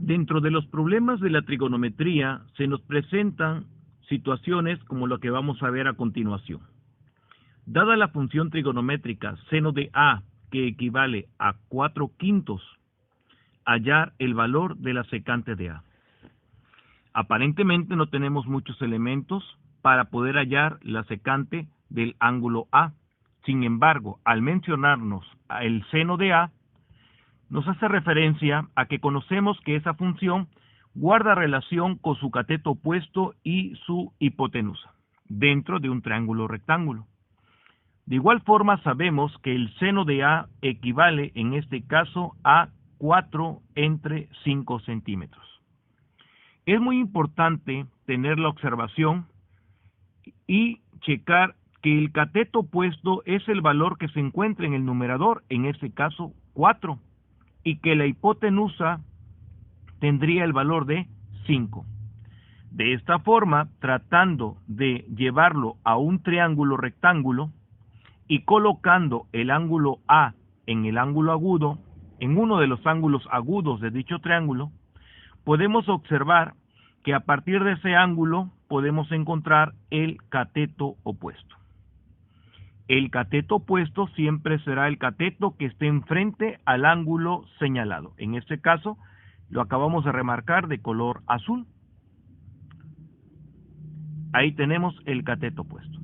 Dentro de los problemas de la trigonometría se nos presentan situaciones como lo que vamos a ver a continuación. Dada la función trigonométrica seno de A, que equivale a 4/5, hallar el valor de la secante de A. Aparentemente no tenemos muchos elementos para poder hallar la secante del ángulo A. Sin embargo, al mencionarnos el seno de A, nos hace referencia a que conocemos que esa función guarda relación con su cateto opuesto y su hipotenusa dentro de un triángulo rectángulo. De igual forma sabemos que el seno de A equivale en este caso a 4/5 centímetros. Es muy importante tener la observación y checar que el cateto opuesto es el valor que se encuentra en el numerador, en este caso 4, y que la hipotenusa tendría el valor de 5. De esta forma, tratando de llevarlo a un triángulo rectángulo y colocando el ángulo A en el ángulo agudo, en uno de los ángulos agudos de dicho triángulo, podemos observar que a partir de ese ángulo podemos encontrar el cateto opuesto. El cateto opuesto siempre será el cateto que esté enfrente al ángulo señalado. En este caso, lo acabamos de remarcar de color azul. Ahí tenemos el cateto opuesto.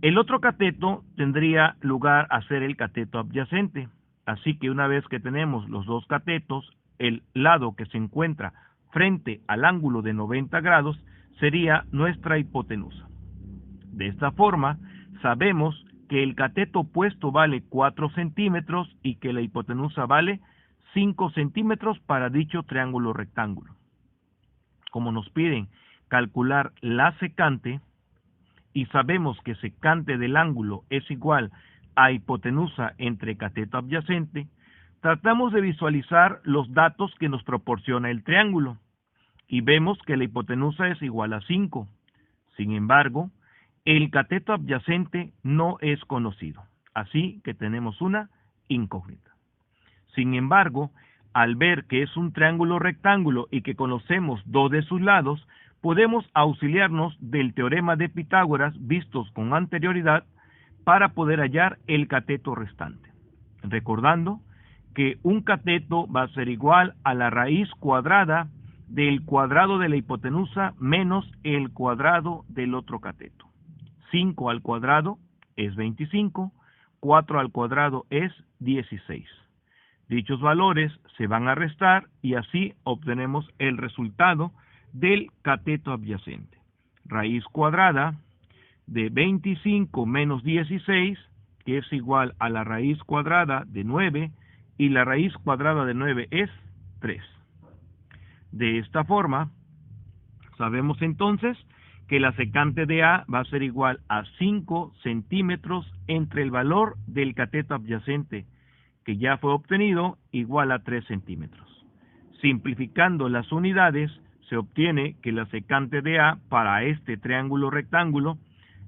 El otro cateto tendría lugar a ser el cateto adyacente. Así que una vez que tenemos los dos catetos, el lado que se encuentra frente al ángulo de 90 grados sería nuestra hipotenusa. De esta forma, sabemos que el cateto opuesto vale 4 centímetros y que la hipotenusa vale 5 centímetros para dicho triángulo rectángulo. Como nos piden calcular la secante y sabemos que secante del ángulo es igual a hipotenusa entre cateto adyacente, tratamos de visualizar los datos que nos proporciona el triángulo y vemos que la hipotenusa es igual a 5. Sin embargo, el cateto adyacente no es conocido, así que tenemos una incógnita. Sin embargo, al ver que es un triángulo rectángulo y que conocemos dos de sus lados, podemos auxiliarnos del teorema de Pitágoras vistos con anterioridad para poder hallar el cateto restante. Recordando que un cateto va a ser igual a la raíz cuadrada del cuadrado de la hipotenusa menos el cuadrado del otro cateto. 5 al cuadrado es 25, 4 al cuadrado es 16. Dichos valores se van a restar y así obtenemos el resultado del cateto adyacente. Raíz cuadrada de 25 menos 16, que es igual a la raíz cuadrada de 9, y la raíz cuadrada de 9 es 3. De esta forma, sabemos entonces que la secante de A va a ser igual a 5 centímetros entre el valor del cateto adyacente, que ya fue obtenido, igual a 3 centímetros. Simplificando las unidades, se obtiene que la secante de A para este triángulo rectángulo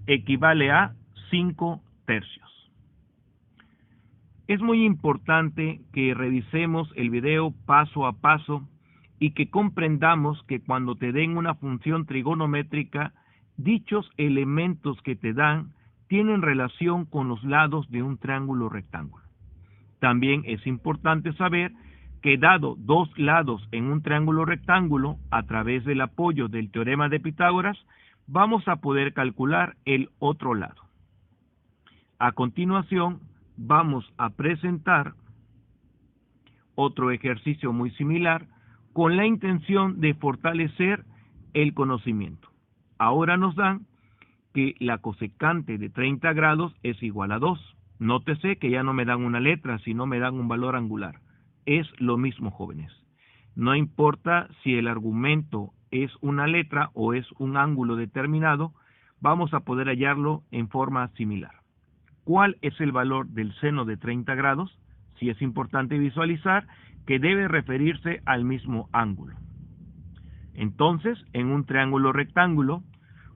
equivale a 5 tercios. Es muy importante que revisemos el video paso a paso y que comprendamos que cuando te den una función trigonométrica, dichos elementos que te dan tienen relación con los lados de un triángulo rectángulo. También es importante saber que dado dos lados en un triángulo rectángulo, a través del apoyo del teorema de Pitágoras, vamos a poder calcular el otro lado. A continuación, vamos a presentar otro ejercicio muy similar con la intención de fortalecer el conocimiento. Ahora nos dan que la cosecante de 30 grados es igual a 2. Nótese que ya no me dan una letra, sino me dan un valor angular. Es lo mismo, jóvenes. No importa si el argumento es una letra o es un ángulo determinado, vamos a poder hallarlo en forma similar. ¿Cuál es el valor del seno de 30 grados? Sí es importante visualizar que debe referirse al mismo ángulo. Entonces, en un triángulo rectángulo,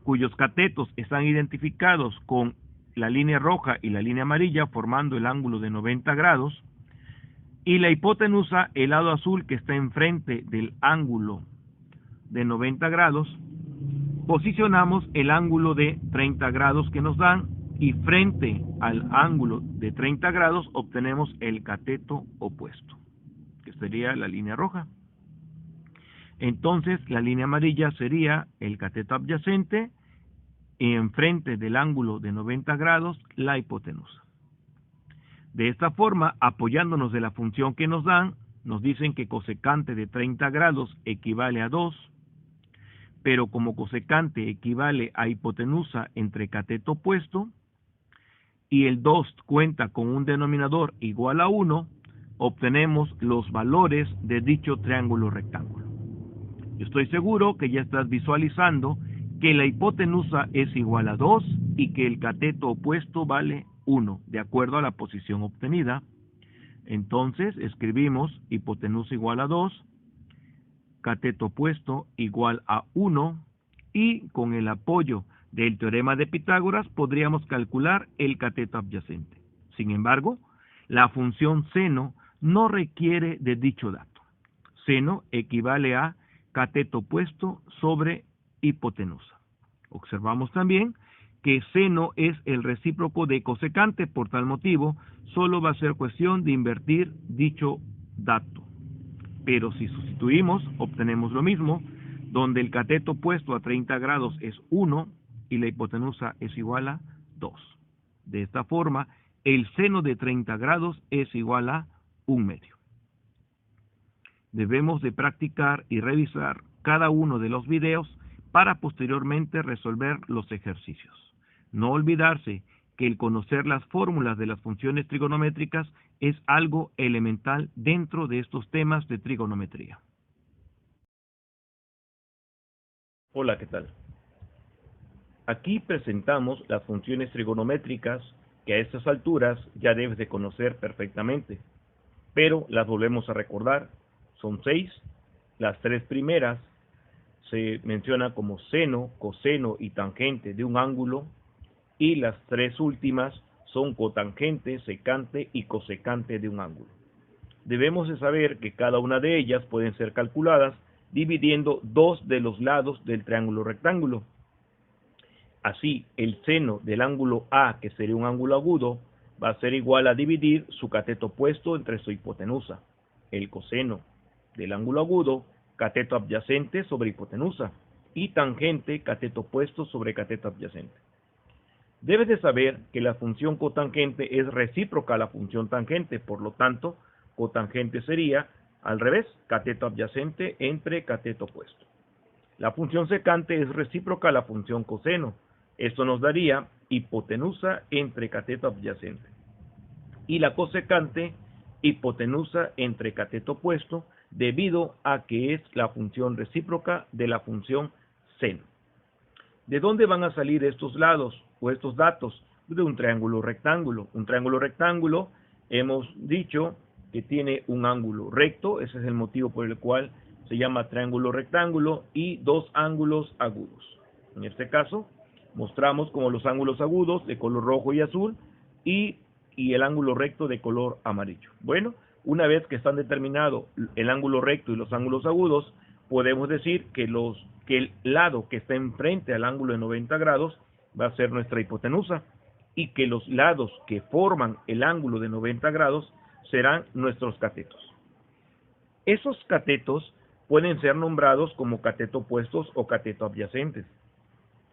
cuyos catetos están identificados con la línea roja y la línea amarilla formando el ángulo de 90 grados, Y la hipotenusa, el lado azul que está enfrente del ángulo de 90 grados, posicionamos el ángulo de 30 grados que nos dan y frente al ángulo de 30 grados obtenemos el cateto opuesto, que sería la línea roja. Entonces la línea amarilla sería el cateto adyacente y enfrente del ángulo de 90 grados la hipotenusa. De esta forma, apoyándonos de la función que nos dan, nos dicen que cosecante de 30 grados equivale a 2, pero como cosecante equivale a hipotenusa entre cateto opuesto, y el 2 cuenta con un denominador igual a 1, obtenemos los valores de dicho triángulo rectángulo. Yo estoy seguro que ya estás visualizando que la hipotenusa es igual a 2 y que el cateto opuesto vale 1, de acuerdo a la posición obtenida. Entonces escribimos hipotenusa igual a 2, cateto opuesto igual a 1, y con el apoyo del teorema de Pitágoras podríamos calcular el cateto adyacente. Sin embargo, la función seno no requiere de dicho dato. Seno equivale a cateto opuesto sobre hipotenusa. Observamos también que seno es el recíproco de cosecante, por tal motivo, solo va a ser cuestión de invertir dicho dato. Pero si sustituimos, obtenemos lo mismo, donde el cateto opuesto a 30 grados es 1 y la hipotenusa es igual a 2. De esta forma, el seno de 30 grados es igual a 1/2. Debemos de practicar y revisar cada uno de los videos para posteriormente resolver los ejercicios. No olvidarse que el conocer las fórmulas de las funciones trigonométricas es algo elemental dentro de estos temas de trigonometría. Hola, ¿qué tal? Aquí presentamos las funciones trigonométricas que a estas alturas ya debes de conocer perfectamente, pero las volvemos a recordar. Son 6, las 3 primeras se menciona como seno, coseno y tangente de un ángulo, y las 3 últimas son cotangente, secante y cosecante de un ángulo. Debemos de saber que cada una de ellas pueden ser calculadas dividiendo 2 de los lados del triángulo rectángulo. Así, el seno del ángulo A, que sería un ángulo agudo, va a ser igual a dividir su cateto opuesto entre su hipotenusa. El coseno del ángulo agudo, cateto adyacente sobre hipotenusa, y tangente, cateto opuesto sobre cateto adyacente. Debes de saber que la función cotangente es recíproca a la función tangente, por lo tanto, cotangente sería, al revés, cateto adyacente entre cateto opuesto. La función secante es recíproca a la función coseno. Esto nos daría hipotenusa entre cateto adyacente. Y la cosecante, hipotenusa entre cateto opuesto, debido a que es la función recíproca de la función seno. ¿De dónde van a salir estos lados o estos datos? De un triángulo rectángulo. Un triángulo rectángulo, hemos dicho que tiene un ángulo recto, ese es el motivo por el cual se llama triángulo rectángulo, y 2 ángulos agudos. En este caso, mostramos como los ángulos agudos de color rojo y azul y el ángulo recto de color amarillo. Bueno, una vez que están determinados el ángulo recto y los ángulos agudos, podemos decir que el lado que está enfrente al ángulo de 90 grados va a ser nuestra hipotenusa, y que los lados que forman el ángulo de 90 grados serán nuestros catetos. Esos catetos pueden ser nombrados como cateto opuestos o cateto adyacentes.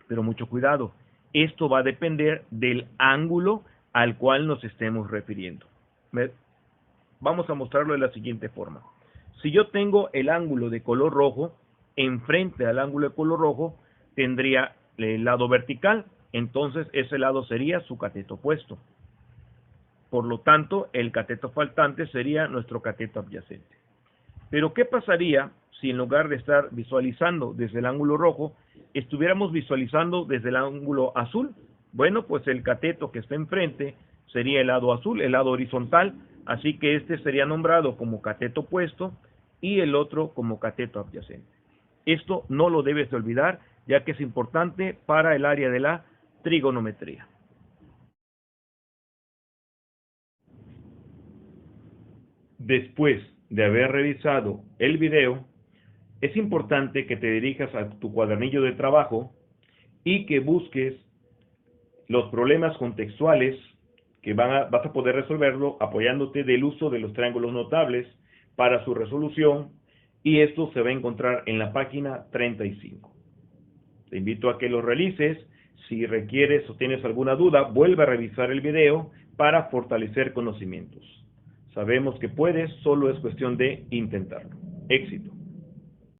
Pero mucho cuidado, esto va a depender del ángulo al cual nos estemos refiriendo. Vamos a mostrarlo de la siguiente forma. Si yo tengo el ángulo de color rojo, enfrente al ángulo de color rojo tendría el lado vertical, entonces ese lado sería su cateto opuesto. Por lo tanto, el cateto faltante sería nuestro cateto adyacente. Pero ¿qué pasaría si en lugar de estar visualizando desde el ángulo rojo, estuviéramos visualizando desde el ángulo azul? Bueno, pues el cateto que está enfrente sería el lado azul, el lado horizontal, así que este sería nombrado como cateto opuesto y el otro como cateto adyacente. Esto no lo debes de olvidar, ya que es importante para el área de la trigonometría. Después de haber revisado el video, es importante que te dirijas a tu cuadernillo de trabajo y que busques los problemas contextuales que vas a poder resolverlo apoyándote del uso de los triángulos notables para su resolución, y esto se va a encontrar en la página 35. Te invito a que lo realices. Si requieres o tienes alguna duda, vuelve a revisar el video para fortalecer conocimientos. Sabemos que puedes, solo es cuestión de intentarlo. Éxito.